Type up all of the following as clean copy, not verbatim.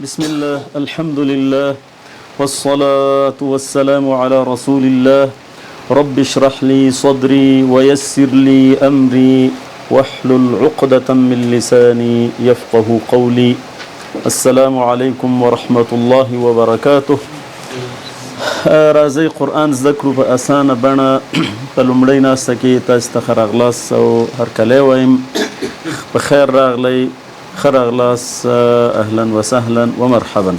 بسم الله الحمد لله والصلاة والسلام على رسول الله رب اشرح لي صدري ويسر لي أمري واحلل عقدة من لساني يفقه قولي. السلام عليكم ورحمة الله وبركاته. راځي قرآن ذکر په اسانه بڼه په لومړۍ ناسته کې تاسو ته ښه راغلاست او هرکلی وایم په خیر راغلی، ښه راغلاست، اهلا وسهلا ومرحبا.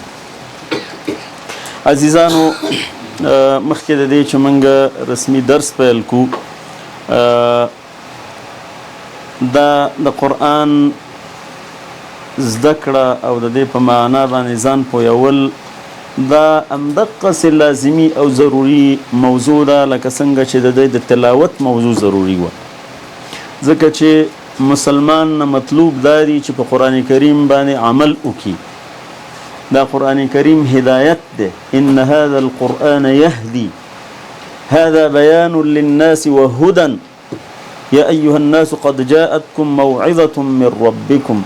عزیزانو مخکې د دې چې موږ رسمي درس پیل کو دا د قرآن زده کړه او د دې په معنا باندې ځان پویول دا همدقسې لازمي او ضروري موضوع ده لکه څنګه چې د دې د تلاوت موضوع ضروري وه، ځکه چې مسلمان نه مطلوب دا دی چې په قرآن کریم باندې عمل وکړي. دا قرآن کریم هدایت ده. ان هذا القرآن يهدي هذا بيان للناس وهدى يا أيها الناس قد جاءتكم موعظة من ربكم.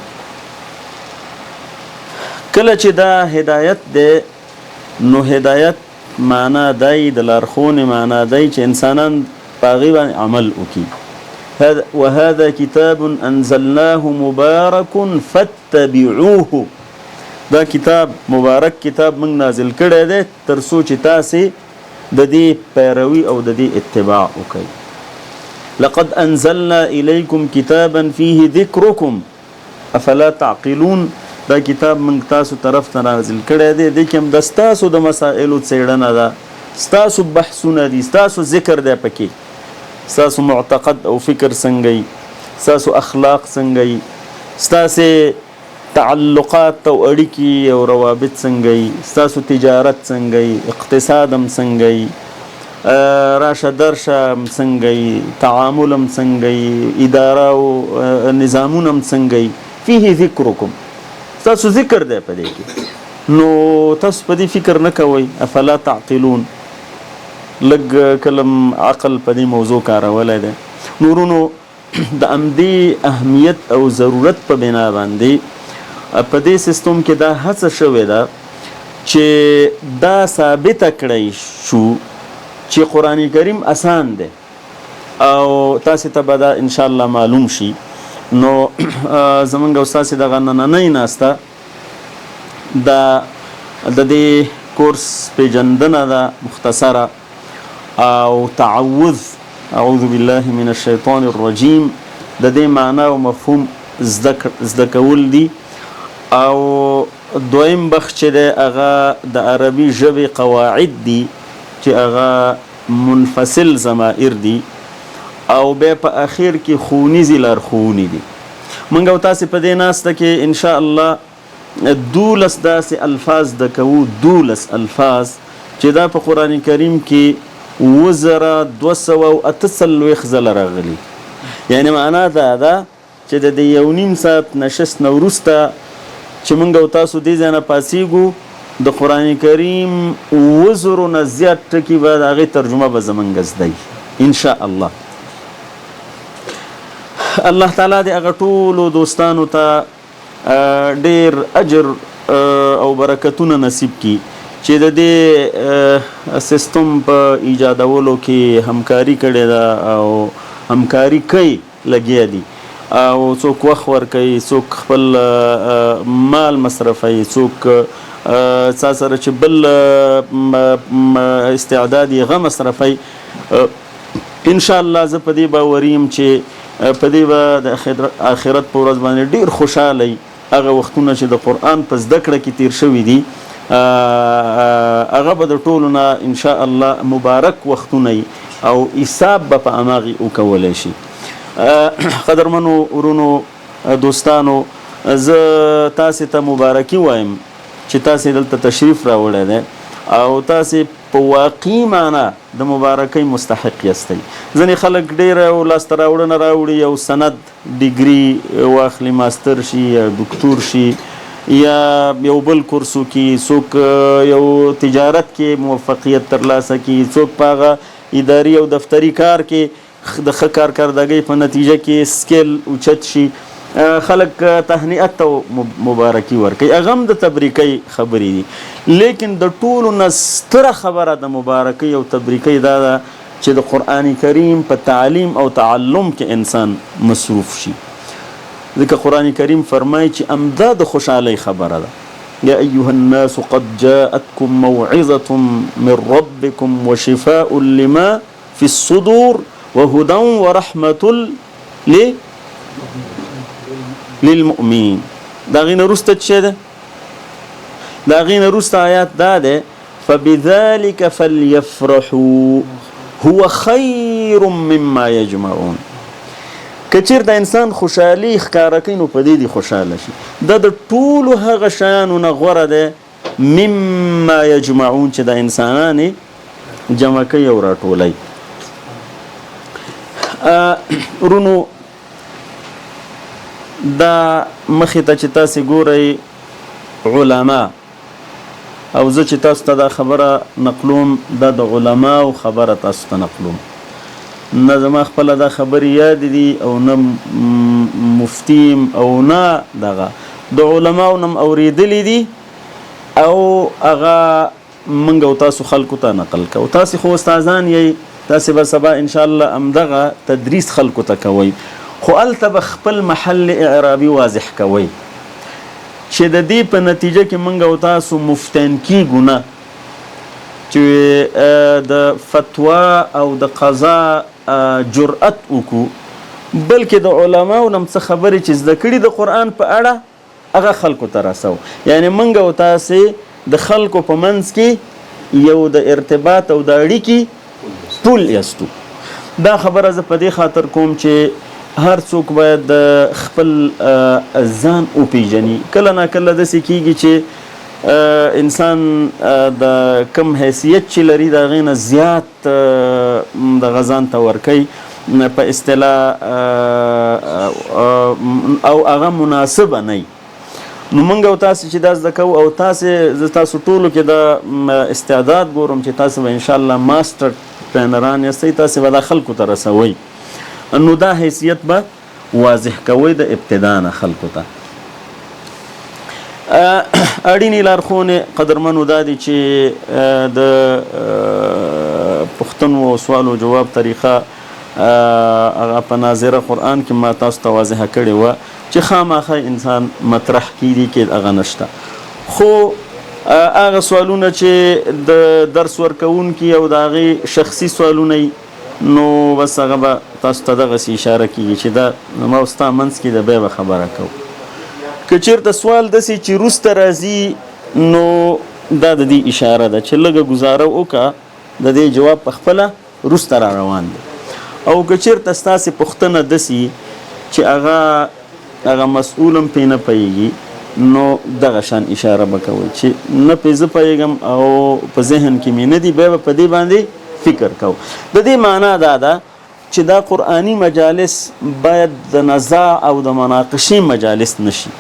کله چې دا هدایت ده نو هدایت معنا دی د لارښوونې معنا دی چې انسانان په هغې باندې عمل وکړي. وهذا كتاب أنزلناه مبارك فاتبعوه. دا کتاب مبارک کتاب موږ نازل کړی دی تر څو چې تاسې د دې پیروي او د دې اتباع وکړئ. لقد أنزلنا إليكم كتابا فيه ذكركم أفلا تعقلون. دا کتاب موږ تاسو طرف ته نازل کړی دی، دې کې هم د ستاسو د مسائلو څېړنه ده، ستاسو بحثونه دي، ستاسو ذکر دی پکې، ستاسو معتقد او فکر څنګه وي، ستاسو اخلاق څنګه وي، ستاسې تعلقات او اړیکې او روابط څنګه وي، ستاسو تجارت څنګه وي، اقتصاد هم څنګه وي، راشه درشه هم څنګه وي، تعامل هم څنګه وي، اداره او نظامونه هم څنګه وي. فيه ذکرکم، ستاسو ذکر دی په دې کې، نو تاسو په دې فکر نه کوئ. افلا تعقلون، لږ کلم عقل په دې موضوع کارولی دی. نورونو د همدې اهمیت او ضرورت په بنا باندې په دې سیستم کې دا هڅه شوې ده چې دا ثابته کړی شو چې قرآن کریم آسان دی او تاسې ته به دا انشاءالله معلوم شي. نو زمونږ او ستاسې دغه نننۍ ناسته دا د دې کورس پیژندنه ده مختصره او تعوذ، اعوذ بالله من الشیطان الرجیم، د دې معنا او مفهوم زده کول دي. او دویم بخش چې دی هغه د عربي ژبې قواعد دي چې هغه منفصل ضمائر دي او بیا په اخر کې ښوونیزې لارښوونې دي. موږ او تاسې په دې ناسته کې انشاءالله 12 داسې الفاظ زده کوو، 12 الفاظ چې دا په قرآن کریم کې 2248 ځله راغلي. یعنی معنا دا ده چې د دې یو نیم ساعت نشست نه وروسته چې موږ او تاسو دې ځای نه پاڅېږو د قرآن کریم 2000 نه زیات ټکي به د هغې ترجمه به زموږ زده وي انشاءالله. الله تعالی دې هغه ټولو دوستانو ته ډېر اجر او برکتونه نصیب کړي چې د دې سیستم په ایجادولو کې همکاري کړې ده او همکاري کوي، لګیا دي، او څوک وخت ورکوي، څوک خپل مال مصرفوي، څوک سره چې بل استعداد یې هغه مصرفوي. انشاءالله زه په دې باوري یم چې په دې به د آخرت په ورځ باندې ډېر خوشحاله وي. هغه وختونه چې د قرآن په زده کړه کې تیر شوي دي هغه به د ټولو نه انشاءالله مبارک وختونه وي او حساب به په هماغې وکولی شي. قدرمنو ورونو دوستانو، زه تاسې ته مبارکي وایم چې تاسې دلته تشریف راوړی دی او تاسې په واقعي معنا د مبارکۍ مستحق یاستئ. ځینې خلک ډېره لاسته راوړنه راوړي، یو سند ډیګري واخلي، ماستر شي یا دکتور شي یا یو بل کورس وکړي، څوک یو تجارت کې موفقیت ترلاسه کړي، څوک په هغه اداري او دفتري کار کې د ښه کارکردګۍ په نتیجه کې سکیل اوچت شي. خلک تهنئت او مبارکي ورکوي، هغه هم د تبریکۍ خبرې دي. لیکن د ټولو نه ستره خبره د مبارکۍ او تبریکۍ دا ده چې د قرآن کریم په تعلیم او تعلم کې انسان مصروف شي. ځکه قرآن کریم فرمایي چې امدا د خوشحالۍ خبره ده. یا ایها الناس قد جاءتكم موعظة من ربكم وشفاء لما في الصدور وهدى ورحمة للمؤمنین. دا غي نه رسته څه ده؟ دا غي نه رسته آیات دا ده فبذلك فليفرحوا هو خير مما يجمعون. کچیر د انسان خوشحالي ښکاره کوي نو په دې دی خوشحاله شي. دا د ټولو هغه شیانو نه غوره ده مما یجمعون چې د انسانانې جمع کوي او راټولوي. ورونو دا مخې ته چې تاسې ګورئ علما، او زه چې تاسو ته دا خبره نقلوم دا د علماو خبره تاسو ته نقلوم، نه زما خپله دا خبرې یاد دي او نه مفتیم او نه دغه د علماو نه م اورېدلي دي او هغه موږ او تاسو خلکو ته نقل کوو. تاسې خو استادان یئ، تاسې به سبا انشاءالله همدغه تدریس خلکو ته کوئ، خو هلته به خپل محل اعرابي واضح کوئ چې د دې په نتیجه کې موږ او تاسو مفتیان کیږو نه چې د فتوا او د قضا جرأت وکړو، بلکې د علماو نه څه خبرې چې زده کړي د قرآن په اړه هغه خلکو ته رسو. یعنې موږ او تاسې د خلکو په منځ کې یو د ارتباط او د اړیکې پل یاستو. دا خبره زه په دې خاطر کوم چې هر څوک باید د خپل ځان وپیژني. کله نه کله داسې کیږي چې انسان د کم حیثیت چې لري د هغې نه زیات د غزان ته ورکوي په اصطلاح او هغه مناسبه نه وي. نو موږ او تاسې چې دا زده کوو او زه تاسو ټولو کې د استعداد ګورم چې تاسو به انشاءالله ماسټر ټرینران یاستئ، تاسې به دا خلکو ته رسوئ، نو دا حیثیت به واضح کوئ د ابتدا نه خلکو ته. اړینې لارښوونې قدرمنو دا دي چې د پوښتنو او سوال او جواب طریقه هغه په ناظره قرآن کې ما تاسو ته واضحه کړې وه چې خامخا انسان مطرح کیدي کې هغه نشته. خو هغه سوالونه چې د درس ورکوونکي او د هغې شخصي سوالونه نو بس هغه به تاسو ته دغسې اشاره کیږي چې دا ما او ستا منځ کې د بیا به خبره کوو. که چېرته سوال داسې چې وروسته راځي نو دا د دې اشاره ده چې لږه ګزاره وکړه، د دې جواب په خپله وروسته را روان دی. او که چېرته ستاسې پوښتنه داسې چې هغه مسؤول هم پرې نه پوهېږي نو دغه شان اشاره به کوئ چې نه پرې زه پوهېږم او په ذهن کې مې نه دي، بیا به په دې باندې فکر کوو. د دې معنا دا ده چې دا قرآني مجالس باید د نزاع او د مناقشې مجالس نشي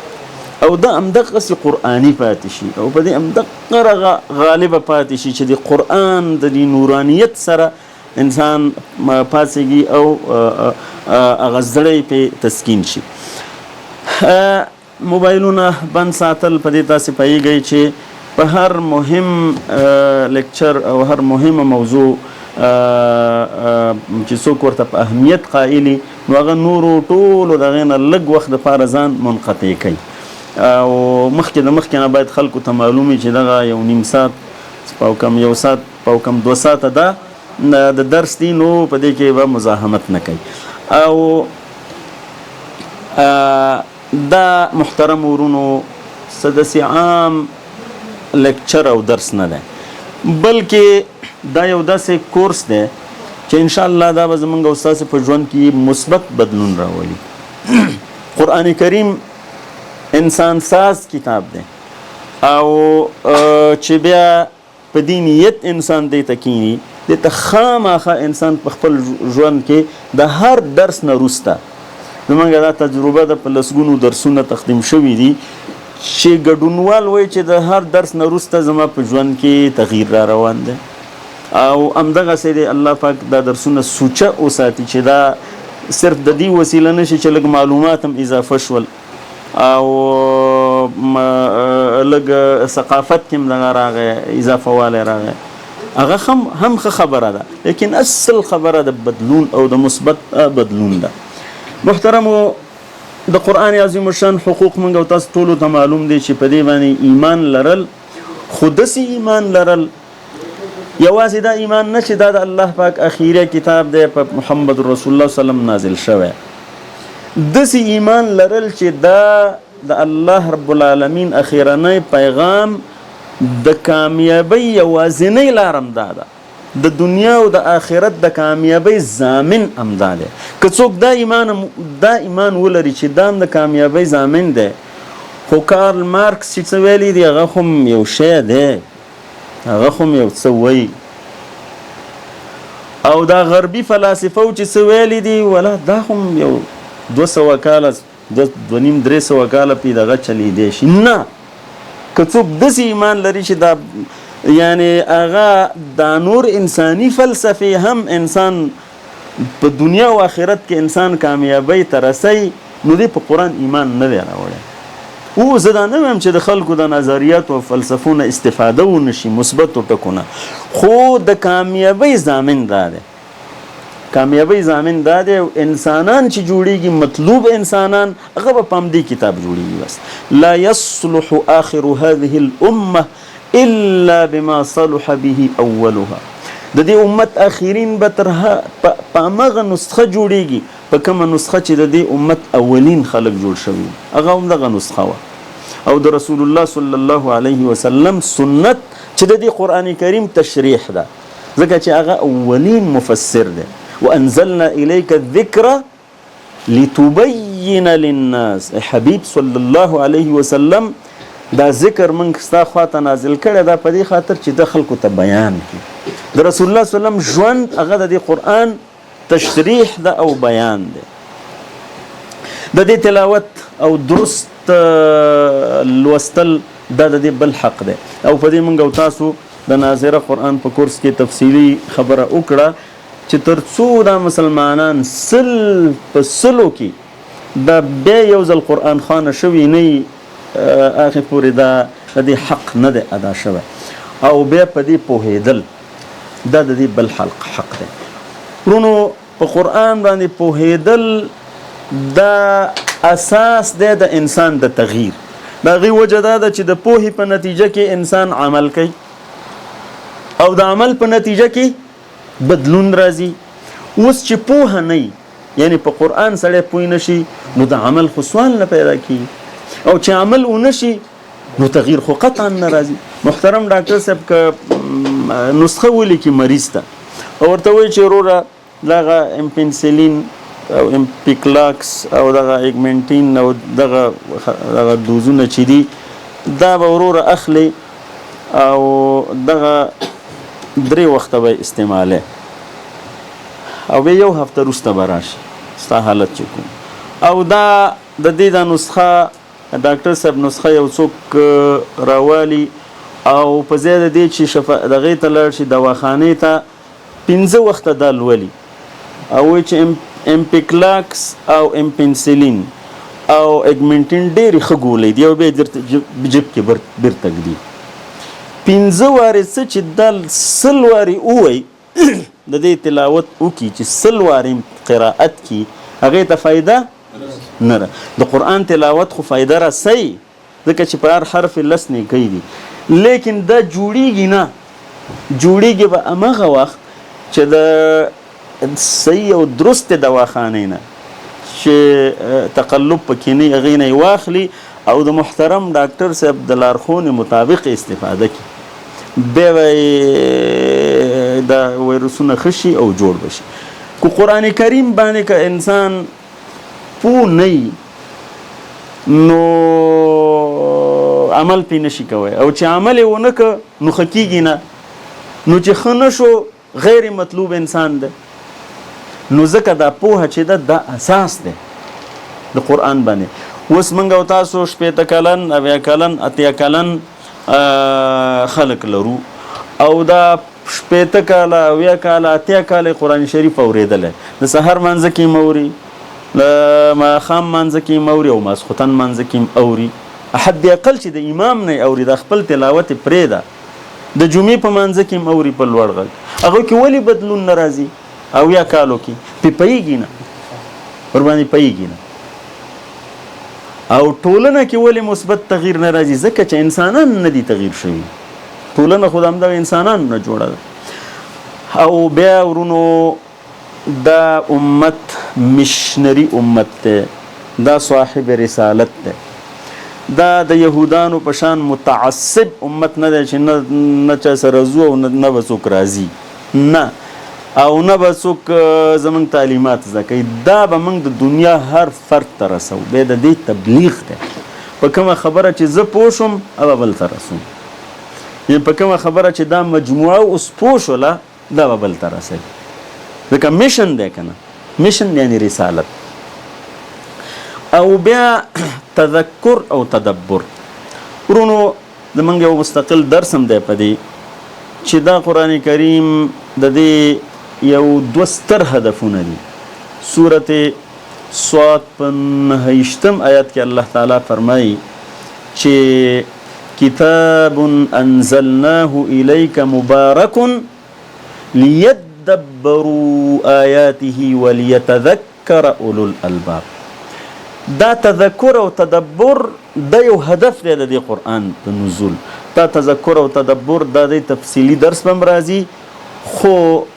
او دا همدغسې قرآني پاتې شي او په دې همدغه غالبه پاتې شي چې د قرآن د دې نورانیت سره انسان پاڅېږي او هغه زړی پې تسکین شي. موبایلونه بند ساتل، په دې تاسې پوهېږئ چې په هر مهم لیکچر او هر مهمه موضوع چې څوک ورته په اهمیت قایلي نو هغه نورو ټولو د هغې نه لږ وخت دپاره ځان منقطع کوي او مخکې نه باید خلکو ته معلوم وي چې دغه یو نیم ساعت او کم یو ساعت او کم 2 ساعته دا د درس دی، نو په دې کې به مزاحمت نه کوي. او دا محترم ورونو څه داسې عام لیکچر او درس نه دی، بلکې دا یو داسې کورس دی چې انشاءالله دا به زموږ او ستاسې په ژوند کې مثبت بدلون راولي. قرآن کریم انسان ساز کتاب دی او چې بیا په دې نیت انسان دې ته کیني، دې ته خامخا انسان په خپل ژوند کې د هر درس نه وروسته، زموږ دا تجربه ده په لسګونو درسونه تقدیم شوي دي چې ګډونوال وایي چې د هر درس نه وروسته زما په ژوند کې تغییر را روان دی او همدغسې دی الله پاک دا درسونه سوچه وساتي چې دا صرف د دې وسیله نشي چې لږ معلومات هم اضافه شول او لږ ثقافت کې هم دغه راغی اضافه والی راغی هغه هم ښه خبره ده لیکن اصل خبره د بدلون او د مثبت بدلون ده. محترمو د قرآن عظیم الشان حقوق موږ او تاسو ټولو ته معلوم دی چې په دې باندې ایمان لرل خو داسې ایمان لرل یوازې دا ایمان نه چې دا د الله پاک اخیری کتاب دی په محمد رسول الله وسلم نازل شوی داسې ایمان لرل چې دا د الله رب العالمین اخیرنی پیغام د کامیابی یوازینی لار همدا ده د دنیا او د آخرت د کامیابی ضامن همدا دی که څوک دا ایمان ولري چې دا هم د کامیابی ضامن دی خو کارل مارکس چې څه ویلی دی هغه خو یو شی دی هغه خو یو څه وایي او دا غربي فلاسفه چې څه ویلی دي ولا دا خو یو 200 کاله 2.5-300 کاله پې دغه چلیدی شي نه که څوک داسې ایمان لري چې دا یعنی هغه دا نور انسانی فلسفې هم انسان په دنیا او آخرت کې انسان کامیابی ته رسی نو دی په قرآن ایمان نه دی راوړی او زه دا نه وایم چې د خلکو د نظریاتو او فلسفو نه استفاده ونشي مثبتو ټکونه خو د کامیابی ضامن دا دی کامیابی ضامن دا دی انسانان چې جوړیږي مطلوب انسانان هغه به په همدې کتاب جوړیږي بس لا يصلح آخر هذه الامه الا بما صلح به اولها د دې امت اخرین به تر په همغه نسخه جوړیږي په کومه نسخه چې د دې امت اولین خلک جوړ شوي هغه هم دغه نسخه وه او د رسول الله صلی الله علیه وسلم سنت چې د دې قرآن کریم تشریح ده ځکه چې هغه اولین مفسر دی وانزلنا الیک الذکر لتبین للناس حبیب صلی الله علیه وسلم دا ذکر من ستا خواته نازل کړی دا په دې خاطر چې د خلکو ته بیان کړي د رسول الله صلی الله علیه وسلم ژوند هغه د دې قرآن تشریح ده او بیان ده د دې تلاوت او درست لوستل دا د دې بل حق ده او په دې موږ او تاسو د ناظره قرآن په کورس کې تفصیلي خبره وکړه چې تر څو دا مسلمانان په سلو کې دا بیا یو ځل قرآن خوانه شوي نه آخر پورې دا د دې حق نه دی ادا شوی او بیا په دې پوهېدل دا د دې بل حق دی ورونو په قرآن باندې پوهېدل دا اساس دی د انسان د تغییر د هغې وجه دا ده چې د پوهې په نتیجه کې انسان عمل کوي او د عمل په نتیجه کې بدلون راځي اوس چې پوهه نه یعنی په قرآن سړی پوه نشي نو د عمل خو سوال نه پیدا کېږي او چې عمل ونشي نو تغییر خو قطعا نه راځي. محترم ډاکټر صاحب که نسخه ولیکي مریض ته او ورته وایي چې وروره دغه امپنسلین او امپیکلاکس او دغه ایګمنټین او دغه دوزونه چې دي دا به وروره اخلي او دغه 3 وخته به استعماله او به یو هفته وروسته به راشي ستا حالت چې کوم او دا د دې دا نسخه ډاکټر صاحب نسخه یو څوک راوالي او په ځای د دې چې دغې ته لاړ شي دواخانې ته 5 وخته دا لولي او وایي چې امپیکلاکس او امپنسلین او ایګمنټین ډېرې ښه ګولۍ دي او بیا یې درته جب کې بیرته ږدي 15 وارې څه چې دا 100 وارې ووایي د دې تلاوت وکړي چې 100 وارې قرائت کړي هغې ته فایده نه ده. د قرآن تلاوت خو فایده رسوي ځکه چې په هر حرف 10 نیکۍ دي لیکن دا جوړیږي نه جوړیږي به همغه وخت چې د صحیح او درست دواخانې نه چې تقلب پکې نه هغې نه یې واخلي او د محترم ډاکټر صاحب د لارښوونې مطابق استفاده کړي بیا به دا ویروسونه ښه شي او جوړ به شي. کو قرآن کریم باندې که انسان پوه نه نو عمل پې نشي کوی او چې عمل یې ونه که نو ښه کېږي نه نو چې ښه نه شو غیر مطلوب انسان دی نو ځکه دا پوهه چې ده دا اساس دی د قرآن باندې. اوس موږ او تاسو 80 کلن 90 کلن 80 کلن خلک لرو او دا شپېته کاله 80 کاله 80 کاله قرآن شریف اورېدلی د سحر مانځه کې م اوري د ماښام مانځه کې م اوري او ماسخوتن مانځه کې م اوري حد اقل چې د امام نه اوري د خپل تلاوت یې پرېږده د جمعې په مانځه کې م اوري په لوړ غږ هغوی کې ولې بدلون نه راځي 80 کالو کې پې پوهېږي نه ورباندې پوهېږي نه او ټولنه کې ولې مثبت تغییر نه راځي ځکه چې انسانان نه دي تغییر شوي ټولنه خو د همدغه انسانانو نه جوړه ده او بیا ورونو دا امت مشنري امت دی دا صاحب رسالت دی دا د یهودانو په شان متعصب امت نه دی چې نه چا سره ځو او نه به څوک راځي نه او نه به څوک زموږ تعلیمات زده کوي دا به موږ د دنیا هر فرد ته رسو بیا د دې تبلیغ دی په کومه خبره چې زه پوه شم هغه بل ته رسوم یعنې په کومه خبره چې دا مجموعه اوس پوه شوله دا به بل ته رسوي ځکه میشن دی که نه میشن یعنې رسالت او بیا تذکر او تدبر ورونو زموږ یو مستقل درس هم دی په دې چې دا قرآن کریم د دې یو 2 ستر هدفونه دي سورت صاد په 9 آیات کې الله تعالی فرمایي چې کتاب انزلناه الیک مبارک لیدبروا آیاته ولیتذکر اولو الالباب دا تذکر او تدبر دا یو هدف دی د دې قرآن د نزول دا تذکر او تدبر دا د تفصیلی درس بم راځي خو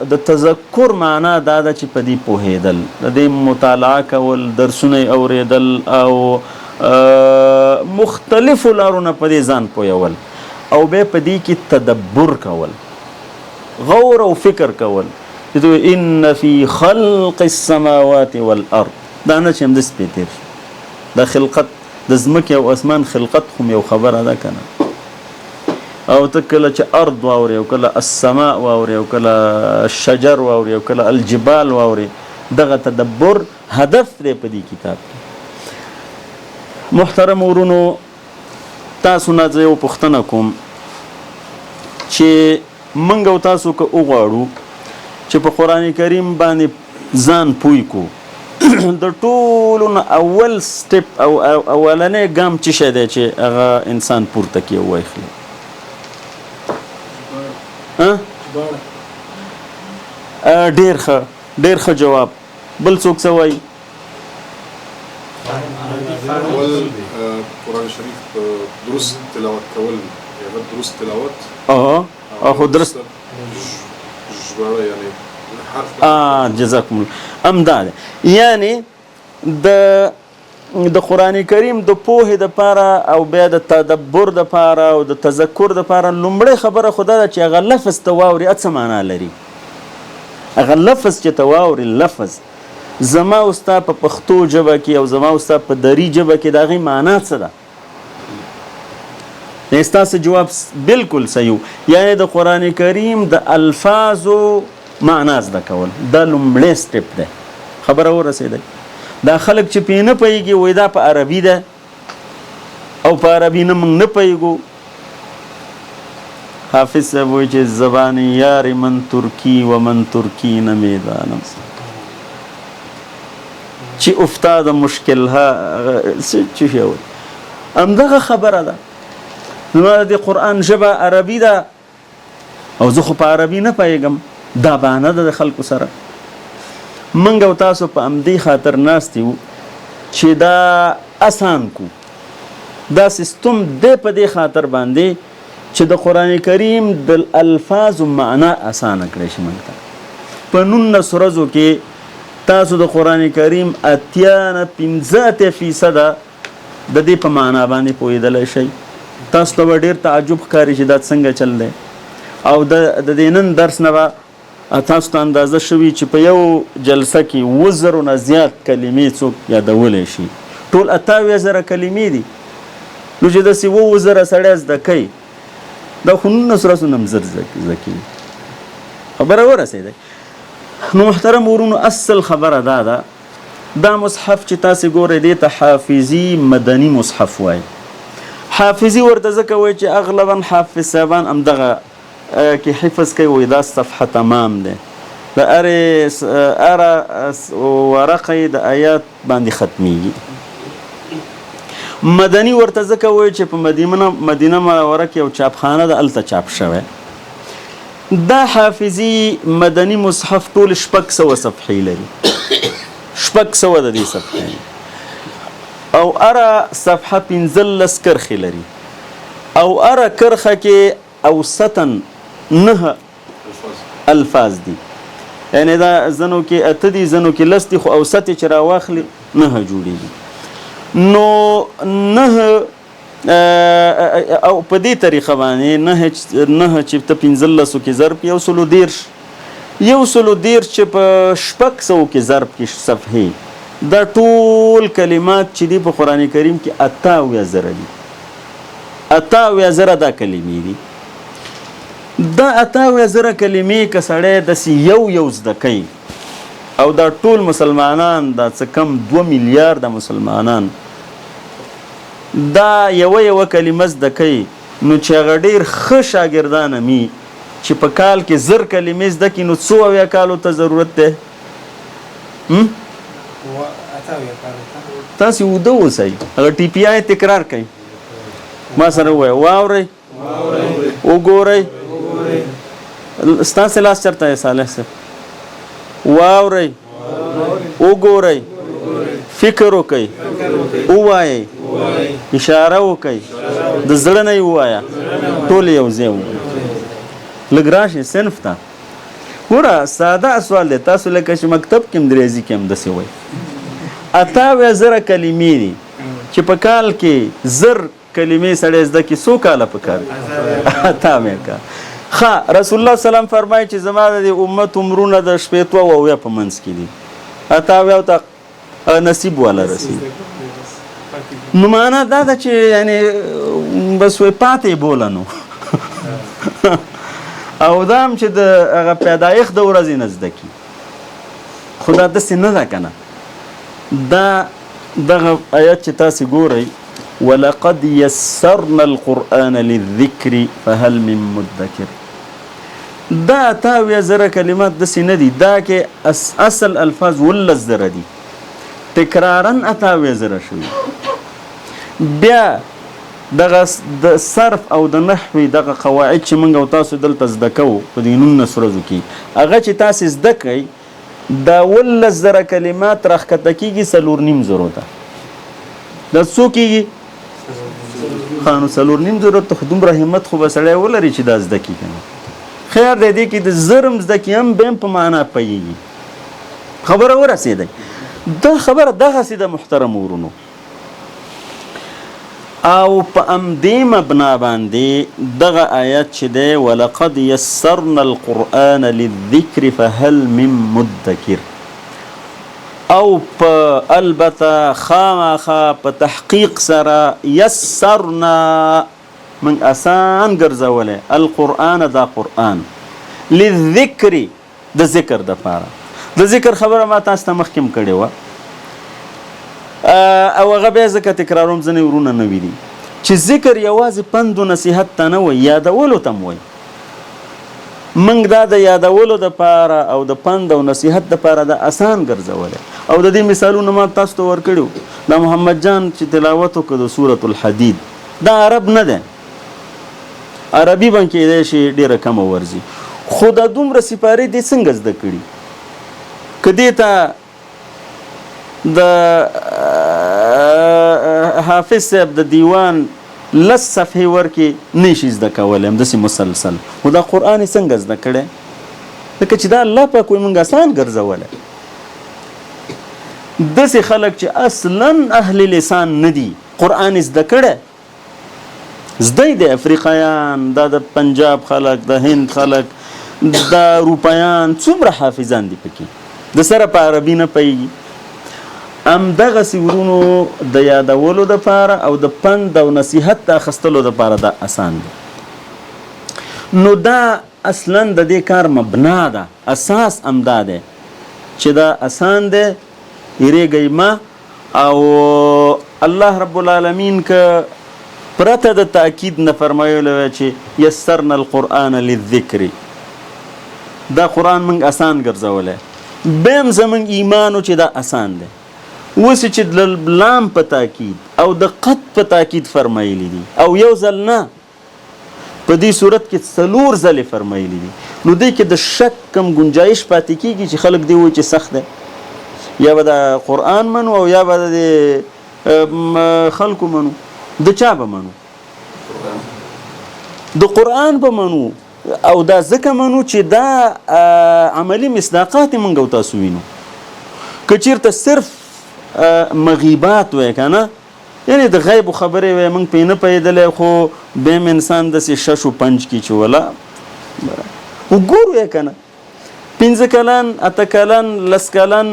د تذکر معنا دا ده چې په دې پوهېدل د دې مطالعه کول درسونه اورېدل او مختلفو لارونه په دې ځان پوهول او بیا په دې کې تدبر کول غور او فکر کول ان فی خلق السماوات والارض دا نه چې همداسې پرې تېر شي دا خلقت د ځمکې او اسمان خلقت خو یو خبره ده که نه او ته کله چې ارض واورې او کله السماء واورې او کله الشجر واورې او کله الجبال واورې دغه تدبر هدف دی په دې کتاب کې محترم ورونو تاسو نه زه یو پوښتنه کوم چې موږ او تاسو که وغواړو چې په قرآن کریم باندې ځان پوی کو د ټولو نه اول سټپ او اولنی ګام څه شی دی چې هغه انسان پورته کړي او واخلي ډېر ښه جواب بل څوک څه وایي قرآن شریف درست تلاوت کول یا درست تلاوت خو درست ژباړه یعنی جزاکم الله امدا ده یعنی د قرآن کریم د پوهې دپاره او بیا د تدبر دپاره او د تذکر دپاره لومړۍ خبره خو دا ده چې هغه لفظ ته واوري څه معنا لري هغه لفظ چې ته واوري لفظ زما او ستا په پښتو ژبه کې او زما او ستا په دري ژبه کې د هغې معنا څه ده ستاسو جواب بالکل صحیح یعنی د قرآن کریم د الفاظو معنا زده کول دا لومړی سټپ دی خبره ورسېده دا خلک چې پې نه پوهېږي وایي دا په عربي ده او په عربي نه موږ نه پوهېږو حافظ صاحب وایي چې زبان یار من ترکی و من ترکی نمیدانم چې افتاد مشکل ها چی وایي همدغه خبره ده زما د قرآن ژبه عربي ده او زه خو په عربي نه پوهېږم دا بهانه ده د خلکو سره منګ او تاسو په همدې خاطر ناست یو چې دا اسان کو دا سیستم دی په دې خاطر باندې چې د قرآن کریم د الفاظو معنا اسانه کړی شي موږ ته په 19 ورځو کې تاسو د قرآن کریم 85% د دې په معنا باندې پوهېدلی شئ تاسو ته به ډېر تعجب ښکاري چې دا څنګه چل دی او د دې نن درس نه به تاسو ته اندازه شوي چې په یو جلسه کې 1000 نه زیات کلمې څوک یادولی شي ټول 78,000 کلمې دي نو چې داسې 7,000 سړی زده کوي دا خو 19 ورځو نه هم زر زده کوي خبره ورسېده نو محترم ورونو اصل خبره دا ده دا مصحف چې تاسې ګورئ دې ته حافظي مدني مصحف وایي حافظي ورته ځکه وایي چې اغلبا حافظ صاحبان همدغه کې حفظ کوي وایي دا صفحه تمام دی د هره ورقه د آیات باندې ختمیږي. مدني ورته ځکه وایي چې په مدینه منوره کې یو چاپخانه ده هلته چاپ شوی. دا حافظي مدني مصحف ټول 600 صفحې لري 600 د دې صفحې او اره صفحه 15 کرښې لري او اره کرښه کې اوسطا 9 الفاظ دي یعنی دا زنو کې 8 دي زنو کې 10 دي خو اوسط چې راواخلي 9 جوړېږي. نو 9 او په دې طریقه باندې 9 چې ته 15 کې ضرب یو سلو دیر چې په 600 کې ضرب کې صفحې دا ټول کلمات چې دی په قرآن کریم کې 88,000 دي 88,000 دا کلمې دي. دا 88,000 کلمې که سړی داسې یو زده کوي او دا ټول مسلمانان دا څه کم 2 میلیارد مسلمانان دا یو کلمه زده کوي نو چې هغه ډېر ښه شاګردان مي چې په کال کې 1000 کلمې زده کړي نو څو اویا کالو ته ضرورت دی؟ تاسې اوده اوسئ هغه ټي پی آی تکرار کوئ ما سره ووایه واورئ وګورئ ستاسې لاس چېرته دی صالح صاحب؟ واورئ وګورئ فکر وکئ ووایئ اشاره وکئ د زړه نه یې ووایه ټول یو ځای ووایئ. لږ راشئ صنف ته ګوره ساده سوال دی تاسو لکه چې مکتب کې هم ریاضي کې هم داسې وایي 88,000 کلمې دي چې په کال کې 1000 کلمې سړی زده کړي څو کاله پکار دي؟ 88 کاله. ښه رسول الله سلام فرمایي چې زما د دې امت عمرونه د 80 او 90 په منځ کې دي 88 ته نصیب والا رسي. نو معنا دا ده چې یعنی بس وایي پاتې بوله نو او دا هم چې د هغه پیدایښت د ورځې نه زده کړي خو دا داسې نه ده که نه. دغه آیات چې تاسې ګورئ ولقد یسرنا القرآن للذکر فهل من مدکر دا 88,000 کلمات داسې نه دي دا کې اصل الفاظ 11,000 دي تکرارا 88,000 شوي. بیا دغه د صرف او د نحوي دغه قواعد چې موږ او تاسو دلته زده کوو په دې 19 ورځو کې هغه چې تاسې زده کوئ دا 11,000 کلمات راښکته کېږي 4.5 ته دا څو کېږي؟ ښه نو 4.5 ته خو دومره همت خو به سړی ولري چې دا زده کړي که نه. خیر دی دې کې د زرم زده کړي هم بیا په معنا پوهېږي. خبره ورسېدی دا خبره دغسې د محترم ورونو او په همدې مبنا باندې دغه آیات چې دی ولقد یسرنا القرآن للذکر فهل من مدکر او په البته خامخا په تحقیق سره یسرنا من آسان ګرځولی القرآن دا قرآن للذکر د ذکر دپاره د ذکر خبره ما تاسو ته مخکې هم کړې وه او هغه بیا ځکه تکراروم ځینې ورونه نوي دي چې ذکر یوازې پند و نصیحت ته نه وایي یادولو ته م وایي. موږ دا د یادولو دپاره او د پند او نصیحت دپاره د آسان ګرځولی او د دې مثالونه ما تاسو ته ورکړي دا محمد جان چې تلاوت وکړه د سورة الحدید دا عرب نه دی عربي به کېدی شي ډېره کمه ورځي خو دا دومره سپارې دې څنګه زده کړي که دې ته د حافظ صاحب د دیوان 10 صفحې ورکې نشي زده کولی همداسې مسلسل خو دا قرآن یې څنګه زده کړی لکه چې دا الله پاک وایي موږ آسان ګرځولی. داسې خلک چې اصلا اهل لسان نه دي قرآن یې زده کړی زده دی افریقایان دا د پنجاب خلک د هند خلک د اروپایان څومره حافظان دي پکې د سره په عربي نه پوهېږي همدغسې ورونو د یادولو دپاره او د پند او نصیحت د اخیستلو دپاره دا آسان دی. نو دا اصلا د دې کار مبنا ده اساس همدا دی چې دا آسان دی یریږئ مه او الله رب العالمین که پرته د تاکید نه فرمایلی وی چې یسرنا القرآن للذکر، دا قرآن موږ آسان ګرځولی. بیا هم زموږ ایمان و چې دا آسان دی. اوس چې د لام په تاکید او د قد په تاکید فرمایلی دي او یو ځل نه، په دې صورت کې 4 ځلې فرمایلی دي، نو دې کې د شک کم گنجایش پاتې کېږي چې خلک دی وایي چې سخت دی، یا به د قرآن منو او یا به د خلکو منو. د چا به منو؟ د قرآن به منو. او دا ځکه منو چې دا عملی مصداقات موږ او تاسو وینو. که چېرته صرف مغیبات وی که نه، یعنی د غیب خبرې وی موږ پې نه پوهېدلی، خو بیا هم انسان داسې شش و پنج کي چې ولا وګورو یې که نه، 15 کلن 8 کلن 10 کلن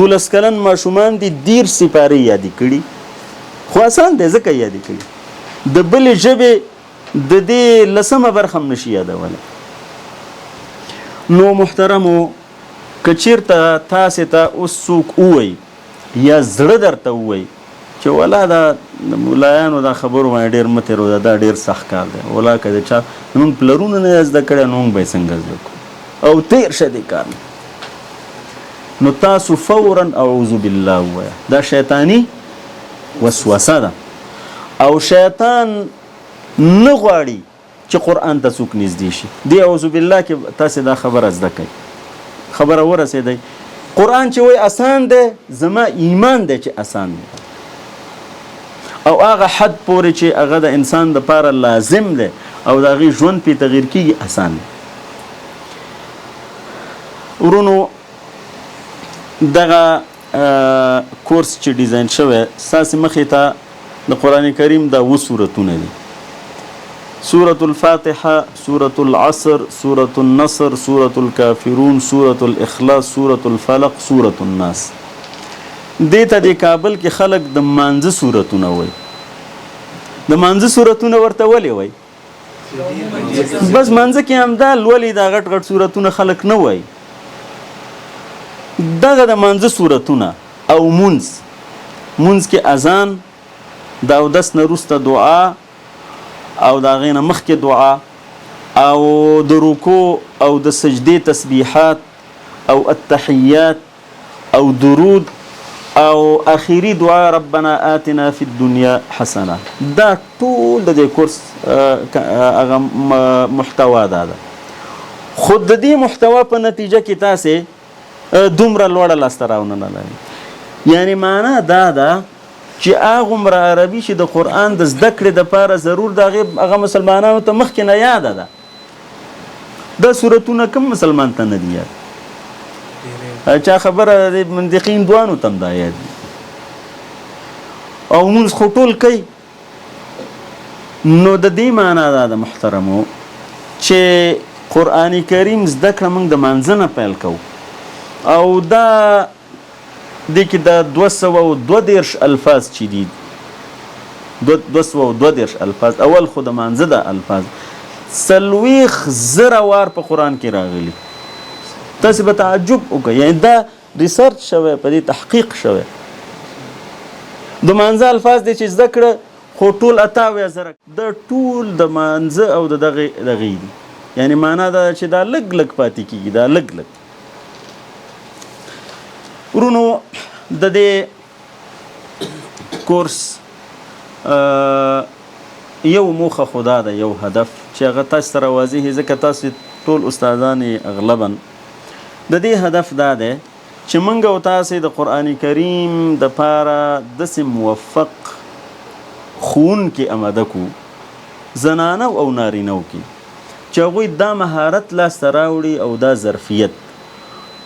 12 کلن ماشومان دي 10 سپارې یادې کړي، خو آسان دی ځکه یادې کړي. د بلې ژبې د دې 10مه برخه هم نشي یادولی. نو محترمو، که چېرته تاسې ته اوس څوک ووایي یا زړه درته ووایي چې ولا دا ملایانو دا خبرو باندې ډېر مه تېروځه، دا ډېر سخت کار دی، ولا که د چا زموږ پلرونو نه یې زده کړی نو موږ به یې څنګه زده کړو او تېر شه دې کار نه. نو تاسو فورا اعوذ بالله ووایه. دا شیطانی وسوسه ده او شیطان نه غواړي چې قرآن ته څوک نږدې شي. دې اعوذ بالله کې تاسې دا خبره زده کوئ، خبره ورسېدئ. قرآن چې وایي آسان دی، زما ایمان دی چې آسان دی، او هغه حد پورې چې هغه د انسان دپاره لازم دی او د هغې ژوند پې تغییر کېږي آسان دی. ورونو، دغه کورس چې ډیزاین شوی ستاسې مخې ته د قرآن کریم دا 2 سورتونه دي: سورة الفاتحة، سورة العصر، سورة النصر، سورة الكافرون، سورة الإخلاص، سورة الفلق، سورة الناس. دیتا دی کابل کې خلق د مانځه سورتونه وای. د مانځه سورتونه ورته ولې وای؟ بس مانځه کې هم دا لولي دا غټ غټ سورتونه خلق نه وای. دغه د مانځه سورتونه او منځ کې اذان، د اودس نه وروسته دعا او د هغې نه مخکې دعا او د رکوع او د سجدې تسبیحات او التحیات او درود او اخیری دعا ربنا آتنا فی الدنیا حسنه. دا ټول د دې کورس هغه محتوا ده. خود د دې محتوا په نتیجه کې تاسې دومره لوړه لاسته راونه نه لرئ. یعنی معنا دا ده چې هغومره عربي چې د قرآن د زده کړې دپاره ضرور د هغه مسلمانانو ته مخکې نه یاده ده. دا صورتونه کوم مسلمان ته نه دي یاد؟ چا خبره د منطقین دوانو ته هم دا یاد دي او مونځ خو ټول کوي. نو د دې معنا دا ده محترمو چې قرآن کریم زده کړه موږ د مانځه نه پیل کوو او دا دې کې دا 242 الفاظ چې دي 242 الفاظ، اول خو د مانځه د الفاظ 40,000 وار په قرآن کې راغلي. تاسې به تعجب وکړئ، یعنی دا ریسرچ شوی، په دې تحقیق شوی. د مانځه الفاظ دی چې زده کړه خو ټول 88,000 د ټول د مانځه او د دغې دي. یعنی معنا دا چې دا لږ لږ پاتې کېږي، دا لږ لږ. ورونو، د دې کورس یو موخه خدا ده، یو هدف چې هغه تاسو سره واضح، ځکه تاسو ټول استادان اغلبا د دې هدف دا ده چې موږ او تاسو د قرآن کریم د پاره داسې موفق ښوونکي اماده کو، زنانه او نارینه کې، چې هغوی دا مهارت لاسته راوړي او دا ظرفیت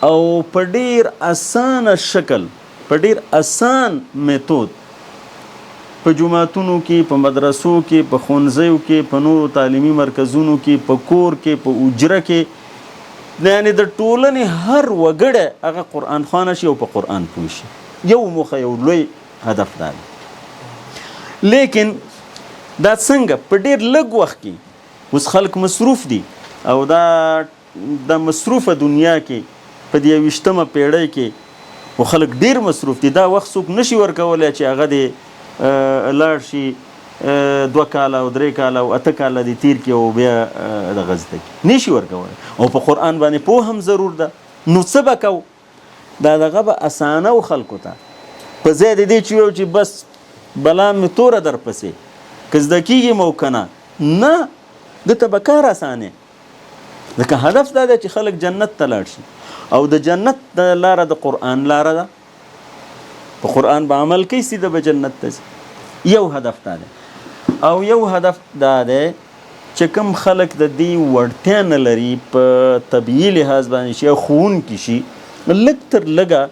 او په ډیر اسانه شکل، په ډیر اسان میتود په جماعتونو کې، په مدرسو کې، په ښوونځیو کې، په نورو تعلیمي مرکزونو کې، په کور کې، په اجره کې، یعنی د ټولنې هر وګړی هغه قرآن خوانه شي او په قرآن پوه شي. یو موخه، یو لوی هدف دا دی. لیکن دا څنګه په ډیر لږ وخت کې، اوس خلک مصروف دي او دا د مصروفه دنیا کې په دې 20مه پیړۍ کې خلک ډیر مصروف دي. دا وخت څوک نشي ورکولی چې هغه دې لاړ شي 2 کاله او 3 کاله او 8 کاله دې تیر کړي او بیا دغه زده کړي نشي ورکولی او په قرآن باندې پوه هم ضرور ده نو څه به کوو دا دغه به اسانه و خلکو ته په ځای د دې چې ویو چې بس بلا مې توره درپسې که زده کېږي مو که نه دته به کار اسانې ځکه هدف دا دی چې خلک جنت ته لاړ شي او د جنت د لاره د قرآن لاره ده په قرآن به عمل کوي سیده به جنت ته ځي یو هدف دا دی او یو هدف دا دی چې کوم خلک د دې وړتیا نه لري په طبیعي لحاظ باندې شي ښوونکي شي لږ تر لږه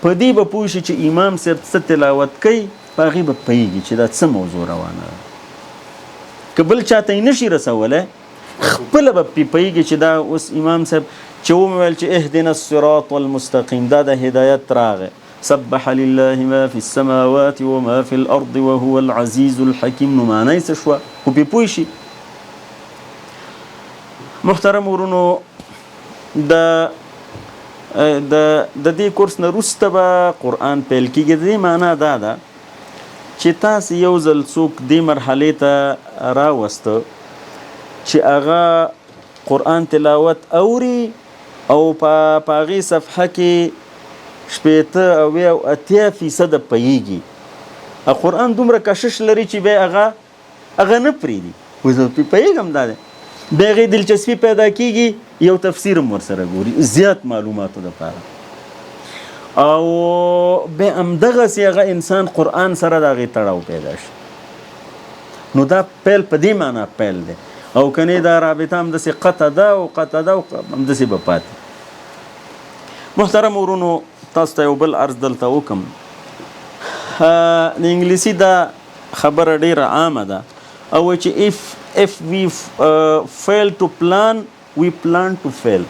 په دې به پوه شي چې امام صاحب څه تلاوت کوي په هغې به پوهېږي چې دا څه موضوع روانه ده که بل چاته یې نشي رسولی خپله به پرې پوهېږي چې دا اوس امام صاحب چې ومې ویل چې اهدنا الصراط المستقیم دا د هدایت راغی سبح لله ما في السماوات وما في الأرض وهو العزيز الحكيم نو معنی څه شوه خو پرې پوه شي محترم ورونو د دې کورس نه وروسته به قرآن پیل کېږي د دې معنا دا ده چې تاسې یو ځل څوک دې مرحلې ته راوسته چې هغه قرآن تلاوت اوري او په هغې صفحه کې 80 او 80% پوهېږي قرآن دومره کشش لري چې بیا هغه نه پرېږدي خو زه پرې پوهېږم دا دی بیا هغې دلچسپي پیدا کېږي یو تفسیر هم ورسره ګوري زیات معلوماتو دپاره او بیا همدغسې هغه انسان قرآن سره د هغې تړاو پیدا شي نو دا پیل په دې معنا پیل دی او کنې دا رابطه همداسې قطع ده او همداسې به پاتې محترم ورونو تاسو ته یو بل عرض دلته وکم د انګلیسي دا خبره ډیره عامه ده او چې if we fail to plan we plan to fail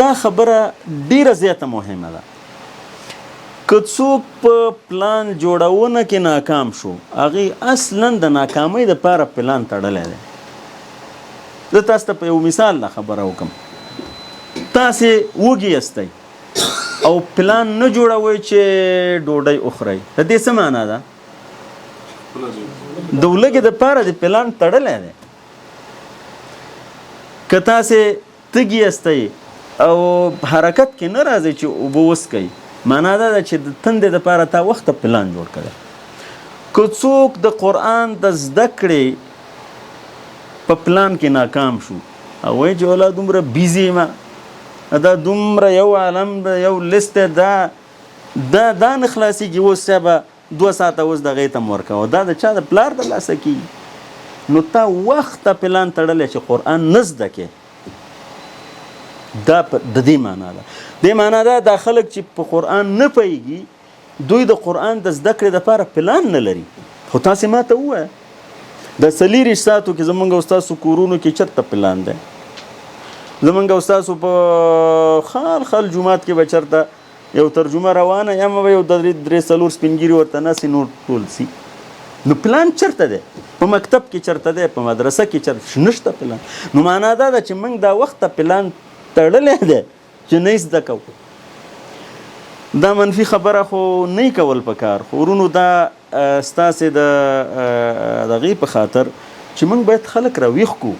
دا خبره ډیره زیاته مهمه ده که څوک په پلان جوړونه کې ناکام شو هغې اصلا د ناکامۍ دپاره پلان تړلی دی زه تاسو ته په یو مثال دا خبره وکم تاسې وږي یستی او پلان نه جوړوئ چې ډوډۍ وخورئ د دې څه معنا ده د ولږې دپاره د پلان تړلی دی که تاسې تږي یستی او حرکت کې نه راځئ چې اوبه وڅکئ معنا دا ده چې د تندې دپاره تا وخته پلان جوړ کړی که څوک د قرآن د زده کړې په پلان کې ناکام شو او وایي چې والا دومره بیزي یم دا دومره یو عالم یو لیست دا نه خلاصېږي اوس به 2 ساعته اوس دغې ته م ورکوه دا د چا د پلار د لاسه کېږي نو تا وخته پلان تړلی چې قرآن نه زده کې دا د دې معنا ده دې معنا ده دا خلک چې په قرآن نه پوهېږي دوی د قرآن د زده کړې دپاره پلان نه لري خو تاسې ما ته ووایه د 40 ساعتو کې زمونږ او ستاسو کورونو کې چېرته پلان دی زمونږ او ستاسو په خال جومات کې به چېرته یو ترجمه روانه یا به یو 3-4 سپینګیري ورته ناسي نور ټول سي نو پلان چېرته دی په مکتب کې چېرته دی په مدرسه کې چېرته نشته پلان نو معنا دا ده چې موږ دا وخته پلان تړلی دی چې نه زده کوو دا منفي خبره خو نه کول پکار خو ورونو دا ستاسې د دغې په خاطر چې موږ باید خلک راویښ کړو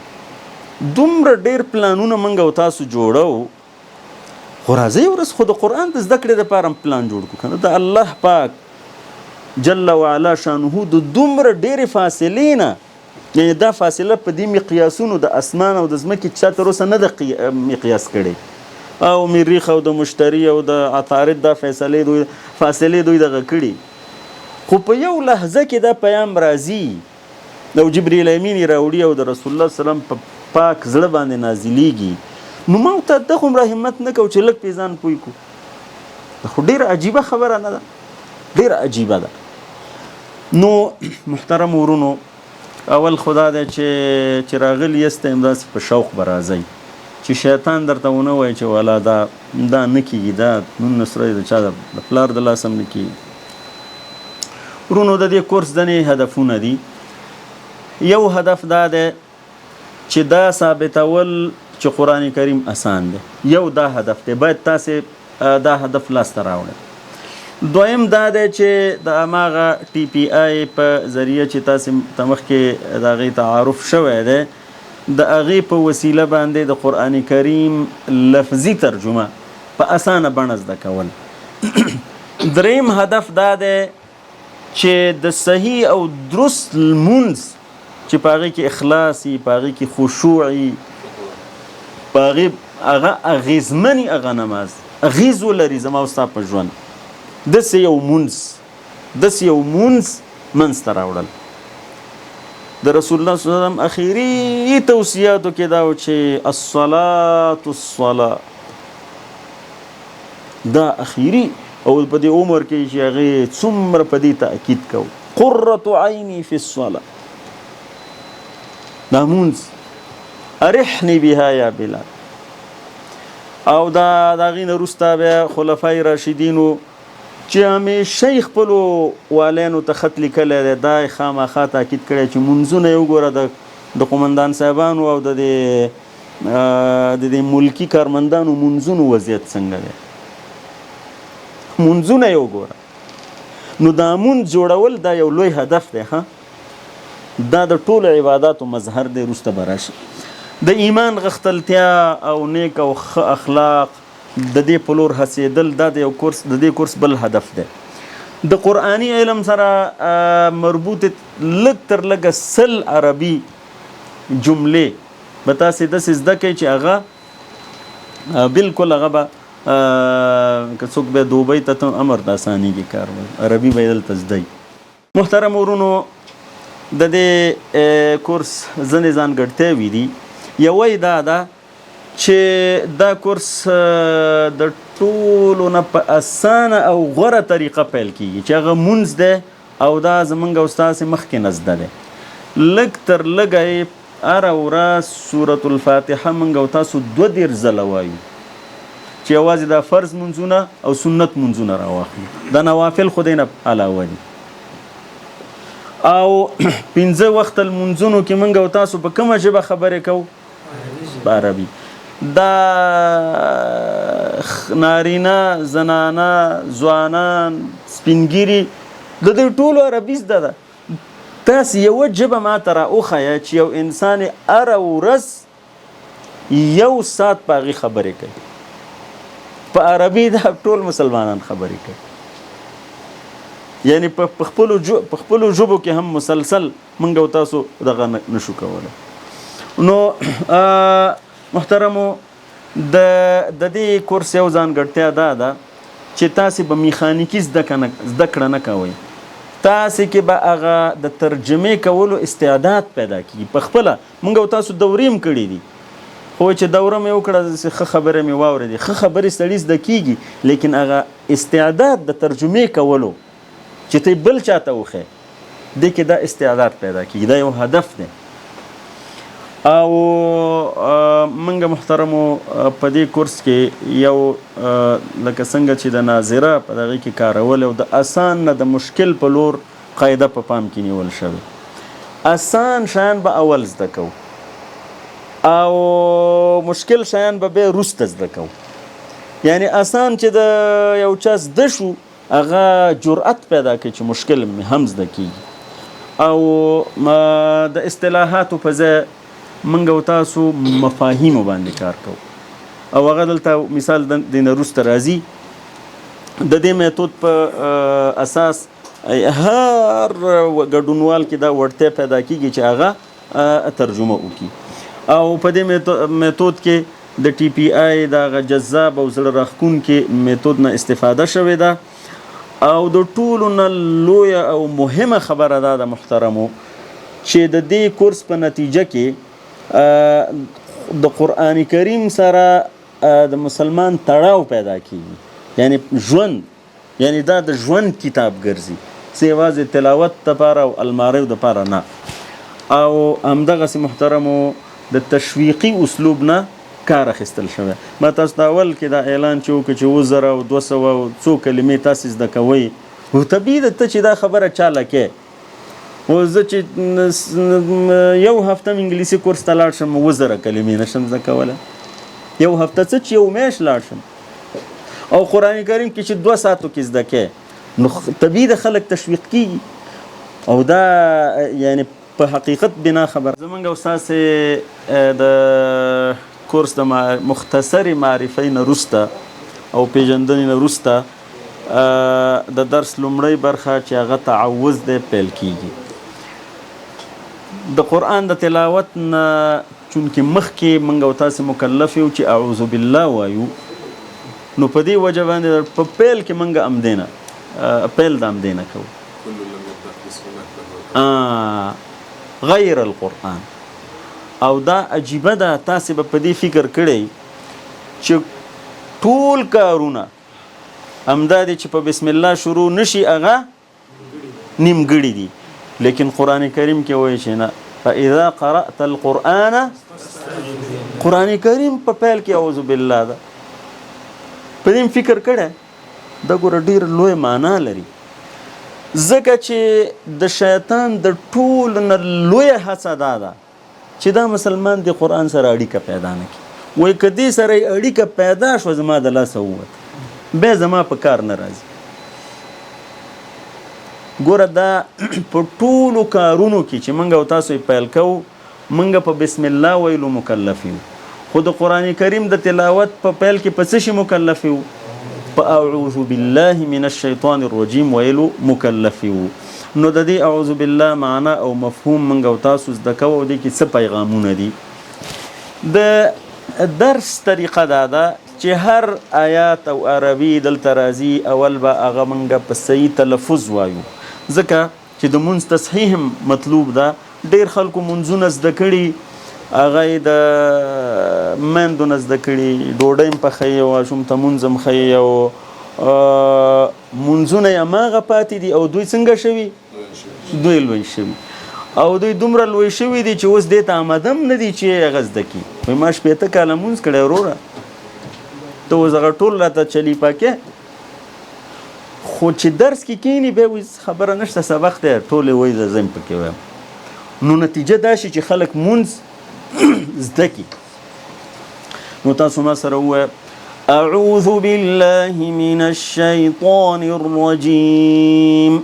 دومره ډېر پلانونه موږ او تاسو جوړو خو راځئ ورځ خو د قرآن د زده کړې دپاره هم پلان جوړ کړو که نه د الله پاک جل وعلا شانه د دومره ډېرې فاصلې نه یعنې دا فاصله په دې مقیاسونو د اسمان او د ځمکې چا تر اوسه نه ده مقیاس کړی او مریخ او د مشتري او د عطارد دا فاصلې دوی دغه کړي خو په یو لحظه کې دا پیام راځي او جبریل امین یې راوړي او د رسول الله سلام په پاک زړه باندې نازلیږي نو ما ورته دغه همره همت نه کوو چې لږ پې ځان پوه کړو خو ډېره عجیبه خبره نه ده ډېره عجیبه ده نو محترم ورونو اول خدا دی چې راغلی یسته همداسې په شوق به راځئ چې شیطان درته ونه وایي چې والا دا نه کېږي دا نون نصره د چا د پلار د لاس هم نه کېږي ورونو د دې کورس ځینې هدفونه دي یو هدف دا دی چې دا ثابتول چې قرآن کریم اسان دی یو دا هدف دی باید تاسې دا هدف لاسته راوړئ دویم دا دی چې د هماغه ټي پی آی په ذریعه چې تاسې ته مخکې د هغې تعارف شوی دی د هغې په وسیله باندې د قرآن کریم لفظي ترجمه په اسانه بڼه زده کول. دریم هدف دا دی چې د صحیح او درست لمونځ چې په هغې کې اخلاص وي، په هغې کې خشوع وي، په هغې هغه اغېزمني هغه نماز اغېز ولري زما او ستا په ژوند، داسې یو مونځ منځته راوړل. د رسول الله صلی الله علیه وسلم اخیري توصیاتو کې دا و چې الصلاة دا اخیري او په دې عمر کې چې هغې څومره په دې تاکید کو، قرة عیني فی الصلاة، دا مونځ ارحني بها یا بلال. او دا د هغې نه وروسته بیا خلفای راشدینو چې همیشه خپلو والینو ته خط لیکلی دی، دا یې خامخا تاکید کړی چې مونځونه یې وګوره د قمندان صاحبانو او د دې ملکي کارمندانو مونځونو وضعیت څنګه دی، مونځونه یې وګوره. نو دا مونځ جوړول دا یو لوی هدف دی، دا د ټولو عباداتو مظهر دی. وروسته به راشي د ایمان غښتلتیا او نیک او ښه اخلاق د دې په لور هڅېدل، دا د دې کورس بل هدف دی. د قرآني علم سره مربوط لږ تر لږه 100 عربي جملې به تاسې داسې زده کوئ چې هغه بالکل هغه به که څوک بیا دوبۍ ته امر د اسانېږي کار به عربي به یې دلته زده وي. محترم ورونو، د دې کورس ځینې ځانګړتیاوې دي. یوه یې دا ده چې دا کورس د ټولو نه په اسانه او غوره طریقه پیل کیږي چې هغه مونځ دی او دا زمونږ او ستاسې مخکې نه زده دی. لږ تر لږه یې هره ورځ سورة الفاتحه مونږ او تاسو 22 ځله وایو چې یوازې دا فرض مونځونه او سنت مونځونه راواخلو، دا نوافل خو دی نه علاوه دي. او 15 وخت لمونځونو کې مونږ او تاسو په کومه ژبه خبرې کوو؟ په عربي. دا نارینه، زنانه، ځوانان، سپینګیري، د دې ټولو عربي زده ده. تاسې یوه ژبه ماته راوښیه چې یو انسان یې هره ورځ 1 ساعت په هغې خبرې کوي په عربي. دا ټول مسلمانان خبرې کوي، یعنی په خپلو ژبو کې هم مسلسل موږ او تاسو دغه نشو کولی. نو محترمو، د دې کورس یو ځانګړتیا دا ده چې تاسې به میخانیکي زده کړه نه کوئ، تاسې کې به هغه د ترجمې کولو استعداد پیدا کیږي. په خپله موږ او تاسو دورې هم کړي دي، خو چې دوره مې وکړه ښه خبره مې واورېدې، ښه خبرې سړي زده کیږي، لیکن هغه استعداد د ترجمې کولو چې ته بل چاته وښیې، دې کې دا استعداد پیدا کیږي. دا یو هدف دی. او منګه محترمو په دې کورس کې یو لکه څنګه چې د ناظره په دغه کې کارول او د آسان نه د مشکل په لور قاعده په پام کې نیول شوی. آسان شیان به اول زده کو او مشکل شیان به وروسته زده کو. یعنی آسان چې د یو چا زده شو هغه جرأت پیدا کوي چې مشکل هم زده کیږي. او د اصطلاحاتو په ځای منګه او تاسو مفاهیمو باندې کار کوو او هغه دلته مثال د نه وروسته راځي. د دې میتود په اساس هر ګډونوال کې دا وړتیا پیدا کیږي چې هغه ترجمه وکړي. او په دې میتود کې د ټي پی آی دا جذاب او زړه راښکونکي میتود نه استفاده شوې ده. او د ټولو نه لویه او مهمه خبره دا ده محترمو چې د دې کورس په نتیجه کې د قرآن کریم سره د مسلمان تړاو پیدا کیږي. یعنی ژوند، یعنی دا د ژوند کتاب ګرځي، څه یوازې تلاوت دپاره او الماریو دپاره نه. او همدغسې محترمو د تشویقي اسلوب نه کار اخیستل شوی. ما تاسو ته اول کې دا اعلان چې وکړو چې 1000 او 200 او څو کلمې تاسې زده کوئ، خو طبیعي ده ته چې دا خبره چاله کې. و زه چې یو هفته انګلیسي کورس ته لاړ شم 1000 کلمې نشم زده کولی، یو هفته څه چې یو میاشت لاړ شم. او قرآن کریم کې چې 2 ساعتو کې زده کې نو طبیعي د خلک تشویق کیږي او دا یعنی په حقیقت بنا خبر. زمونږ استاد د کورس د مختصری معرفی نه وروسته او پیژندنې نه وروسته د درس لومړی برخه چې هغه تعوذ دی پیل کیږي. د قرآن د تلاوت نه چونکې مخکې موږ او تاسې مکلف یو چې اعوذ بالله وایو، نو په دې وجه باندې په پیل کې موږ امدینه پیل د امدینه کوو غیر القرآن. او دا عجیبه ده، تاسې به په دې فکر کړی چې ټول کارونه همدا دی چې په بسم الله شروع نشي هغه نیمګړي دي، لیکن قرآن کریم کې وایي چې نه فاذا قرأت القرآن، قرآن کریم په پیل کې اعوذ بالله ده. په دې فکر کړی دا ګوره ډېر لوی معنا لري، ځکه چې د شیطان د ټولو نه لویه هڅه دا ده چې دا مسلمان د قرآن سره اړیکه پیدا نه کړي. وایي که دې سره یې اړیکه پیدا شوه زما د لاسه ووت بیا زما په کار نه راځي. ګوره دا په ټولو کارونو کې چې موږ او تاسو یې پیل کوو موږ په بسم الله ویلو مکلف یو، خو د قرآن کریم د تلاوت په پیل کې په څه شي مکلف یو؟ په اعوذ بالله من الشیطان الرجیم ویلو مکلف یو. نو د دې اعوذ بالله معنا او مفهوم موږ او تاسو زده کوو، دې کې څه پیغامونه دي. د درس طریقه دا ده چې هر آیات او عربي دلته راځي اول به هغه موږ په صحیح تلفظ وایو، ځکه چې د مونځ تصحیح هم مطلوب ده. ډېر خلکو مونځونه زده کړي، هغه یې د میندو نه زده کړي، ډوډۍ هم پخوي او ماشوم ته مونځ هم ښیي او مونځونه یې هماغه پاتې دي او دوی څنګه شوي؟ دوی لوی شوي او دوی دومره لوی شوي دي چې اوس دې ته آماده هم نه دي چې هغه زده کړي. وایي ما 15 کاله مونځ کړی وروره، ته اوس هغه ټول راته چلی پاکې، خو چې درس کې کینی بیا وایي خبره نشته سبق دی ټولې وایي زه یم پکې وایم. نو نتیجه دا شي چې خلک مونځ زده کړي. نو تاسو ما سره ووایه اعوذ بالله من الشیطان الرجیم.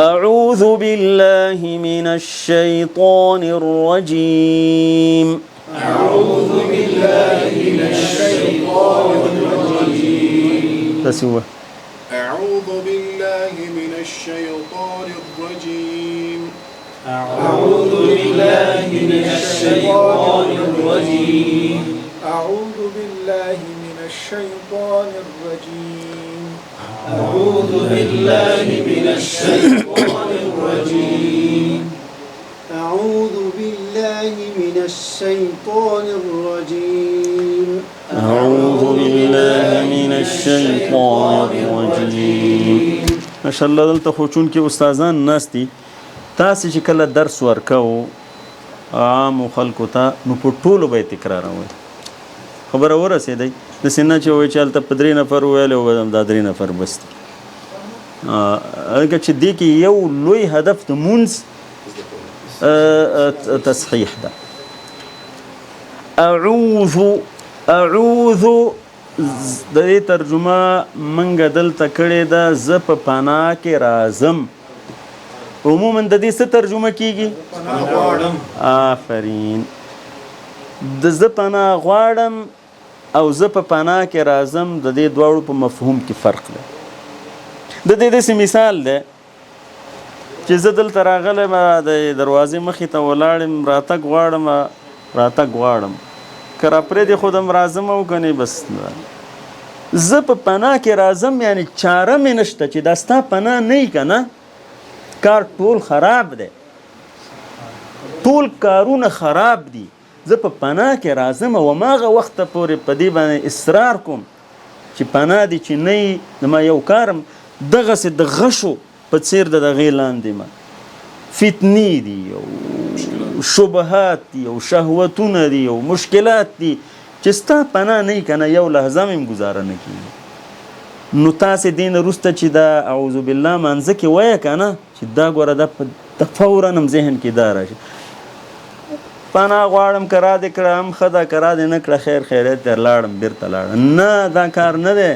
أعوذ بالله من الشيطان الرجيم. أعوذ بالله من الشيطان الرجيم. تسوى أعوذ بالله من الشيطان الرجيم. أعوذ بالله من الشيطان الرجيم. أعوذ بالله من الشيطان الرجيم. أعوذ بالله من الشيطان الرجيم. أعوذ بالله من الشيطان الرجيم. أعوذ بالله من الشيطان الرجيم. ما شاء الله دلته خو چون کې استادان ناس دي، تاسې چې کله درس ورکوو عامو خلکو ته نو په ټولو به یې تکراروئ. خبره ورسېدی داسې نه چې وایي چې هلته په 3 نفر وویل او دا 3 نفر بس دي. هلکه چې دې کې یو لوی هدف د مونځ تصحیح ده. اعوذ د دې ترجمه منګه دلته کړې ده زه په پناه کې راځم. عموما د دې څه ترجمه کیږي؟ آفرین. د زه پناه غواړم او زه په پناه کې راځم د دې دواړو په مفهوم کې فرق دی. د دې داسې مثال دی چې زه دلته راغلم د دروازې مخې ته ولاړم راتګ غواړم که راپرېږدې خو دم راځم او که نه بس زه په پناه کې راځم، یعنی چاره مې نشته چې دا ستا پناه نه وي که نه کار ټول خراب دی، ټول کارونه خراب دي. زه په پناه کې راځم او هماغه وخته پورې په دې باندې اصرار کوم چې پناه دي چې نه وي زما یو کارم دغسې د غشو په څیر د دغې لاندې ما فتنې دي او شبهات دي او شهوتونه دي او مشکلات دي چې ستا پناه نه وي که نه یو لحظه مې ګزاره نه کېږي. نو تاسې دې نه وروسته چې دا اعوذ بالله مانځه کې وایه که نه چې دا ګوره دا فورا هم ذهن کې دا راشي. پناه غواړم که را دې کړه هم ښه ده که را دې نه کړه خیر خیریت در لاړم بېرته لاړم. نه دا کار نه دی.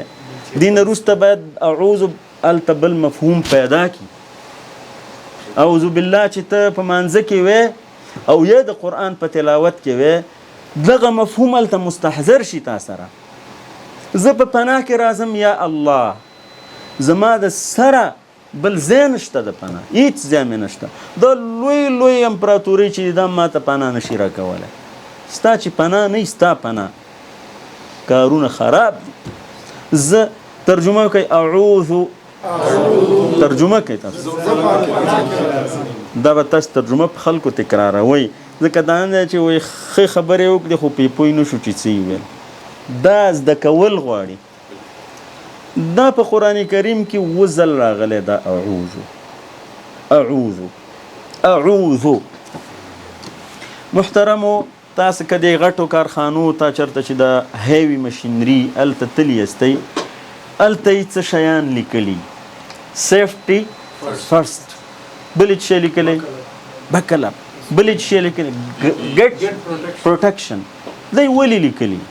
دې نه وروسته باید اعوذ هلته بل مفهوم پیدا کړي. اعوذ بالله چې ته په مانځه کې وې او یا د قرآن په تلاوت کې وې دغه مفهوم هلته مستحضر شي تا سره. زه په پناه کې راځم یا الله زما د سره بل ځای نشته د پناه، هېڅ ځای مې نشته. دا لوی لوی امپراتوري چې دا ما ته پناه نشي راکولی. ستا چې پناه نه وي ستا پناه کارونه خراب دي. زه ترجمه کوي اعوذ ترجمه کوي تاسو دا به تاسو ترجمه په خلکو تکراروئ ځکه دا نه دی چې وایي ښې خبرې وکړې خو پې پوه نه شو چې څه یې ویل. دا زده کول غواړي. دا په قرآن کریم کې اووه ځل راغلی دا اعوذ اعوذ اعوذ. محترمو تاسو که دې غټو کارخانو ته چېرته چې د هیوي مشینري هلته تلي یستئ هلته یې څه شیان لیکلي سیفټي فرسټ بلې څه شی لیکلی بکل اپ بلې څه شی لیکلی ګیټ پروټیکشن. دی ولې لیکلي؟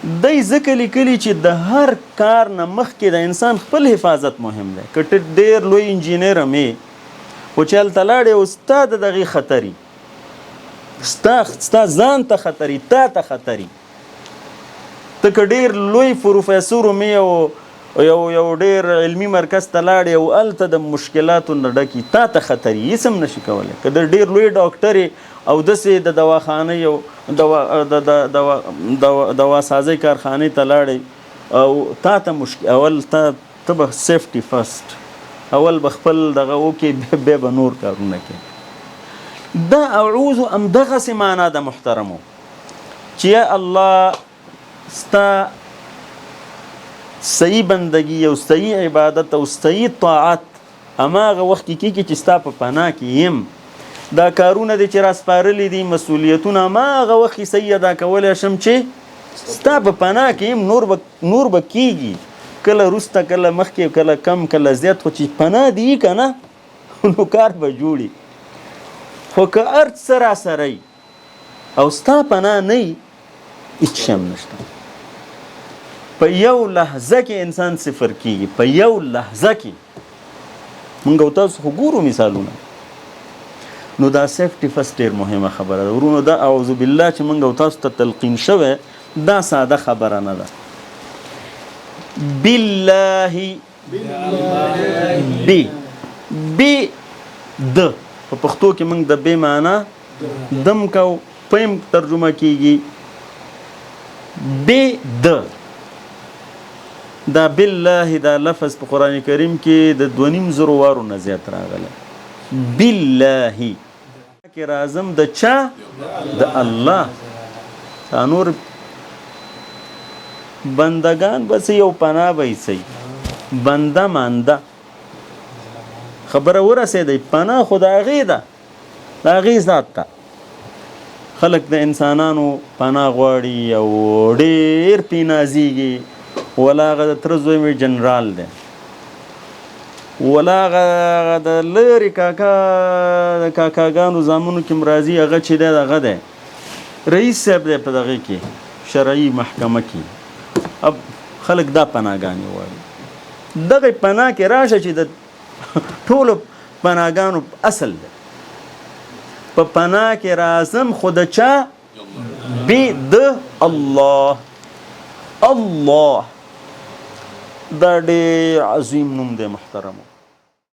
دی ځکه لیکلي چې د هر کار نه مخکې د انسان خپل حفاظت مهم دی. که ته ډېر لوی انجینر هم یې خو چې هلته لاړې او ستا د دغې خطري ستا ځان ته خطري تا ته خطري. ته که ډېر لوی پروفیسور هم یې یو ډېر علمي مرکز ته لاړې او هلته د مشکلاتو نه ډکي تا ته خطري هېڅ هم نشي کولی. که د ډېر لوی ډاکټر او داسې د دواخانې او دواسازۍ کارخانې ته لاړې او تا ته اول ته به سیفټي فرسټ اول به خپل دغه وکړې بیا به نور کارونه کوي. دا اعوذ همدغسې معنا ده محترمو چې یا الله ستا صحیح بندگی او صحیح عبادت او صحیح طاعت هماغه وخت کې کېږي چې ستا په پناه کې یم. دا کارونه دي چې راسپارلي دي مسؤلیتونه هماغه وخت کې صحیح ادا کولی شم چې ستا په پناه کې یم. نور به کېږي کله وروسته کله مخکې کله کم کله زیات خو چې پناه دي که نه نو کار به جوړي. خو که هر څه راسره وي او ستا پناه نه وي هېڅ شی هم نشته. په یو لحظه کې انسان صفر کېږي. په یو لحظه کې موږ او تاسو خو ګورو مثالونه. نو دا سیفټي فرسټ ډېر مهمه خبره ده ورونو. دا اعوذ بالله چې موږ او تاسو ته تلقین شوی دا ساده خبره نه ده. بالله بی د په پښتو کې موږ د بې معنا دم کو پیم ترجمه کېږي بی د. دا بالله دا لفظ په قرآن کریم کې د 2.5 وارو نه زیات راغلی. بالله کې رازم د چا د الله. نور بندگان بس یو پناه به یې بنده مانده خبره ورسېدی. پناه خو د هغې ده د هغې ذات ته. خلک د انسانانو پناه غواړي او ډېر پې نازېږي. ولا هغه د تره زوی مې جنرال دی ولا هغه د لرې کاکا د کاکاګانو زامنو کې م راځي هغه چې دی دغه دی رئیس صاحب دی په دغې کې شرعي محکمه کې. اب خلک دا پناهګانې غواړي. دغې پناه کې راشه چې د ټولو پناهګانو اصل دی. په پناه کې راځم خو د چا بې د الله. الله دا ډېر عظیم نوم دی محترمو.